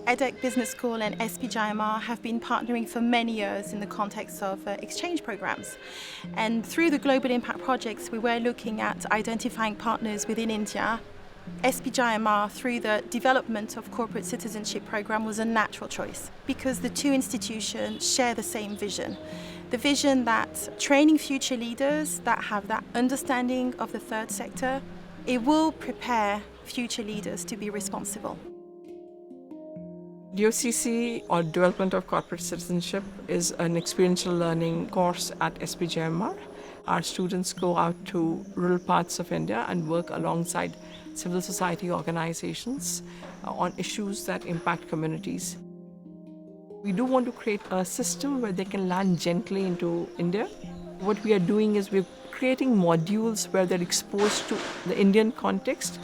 EDHEC Business School and SPJIMR have been partnering for many years in the context of exchange programs. And through the Global Impact projects, we were looking at identifying partners within India. SPJIMR, through the development of corporate citizenship program, was a natural choice because the two institutions share the same vision. The vision that training future leaders that have that understanding of the third sector, it will prepare future leaders to be responsible. DOCC, or Development of Corporate Citizenship, is an experiential learning course at SPJIMR. Our students go out to rural parts of India and work alongside civil society organizations on issues that impact communities. We do want to create a system where they can land gently into India. What we are doing is we're creating modules where they're exposed to the Indian context,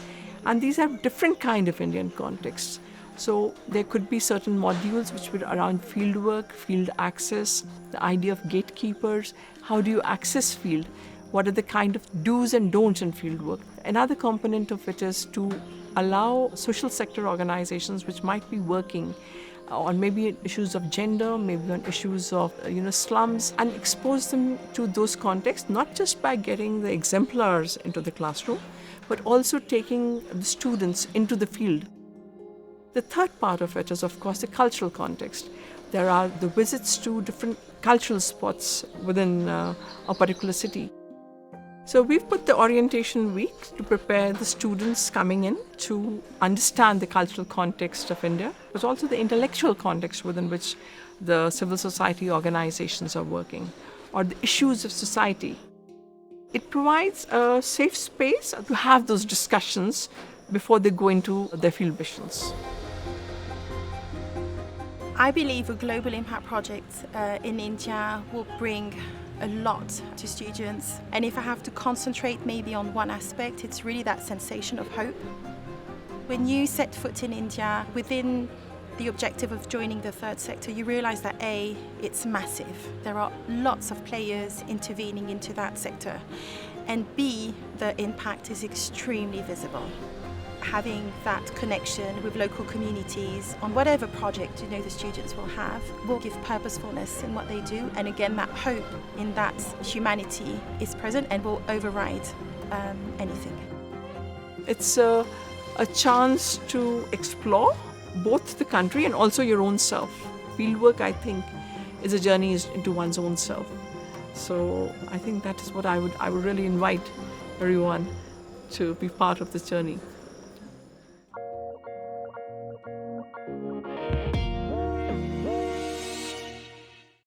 and these are different kind of Indian contexts. So there could be certain modules which were around field work, field access, the idea of gatekeepers, how do you access field, what are the kind of do's and don'ts in field work. Another component of it is to allow social sector organizations which might be working on maybe issues of gender, maybe on issues of slums, and expose them to those contexts, not just by getting the exemplars into the classroom, but also taking the students into the field. The third part of it is, of course, the cultural context. There are the visits to different cultural spots within a particular city. So we've put the orientation week to prepare the students coming in to understand the cultural context of India, but also the intellectual context within which the civil society organizations are working, or the issues of society. It provides a safe space to have those discussions before they go into their field missions. I believe a global impact project in India will bring a lot to students. And if I have to concentrate maybe on one aspect, it's really that sensation of hope. When you set foot in India, within the objective of joining the third sector, you realize that A, it's massive. There are lots of players intervening into that sector. And B, the impact is extremely visible. Having that connection with local communities on whatever project the students will have will give purposefulness in what they do, and again that hope in that humanity is present and will override anything. It's a chance to explore both the country and also your own self. Fieldwork, I think, is a journey into one's own self. So I think that is what I would really invite everyone to be part of this journey.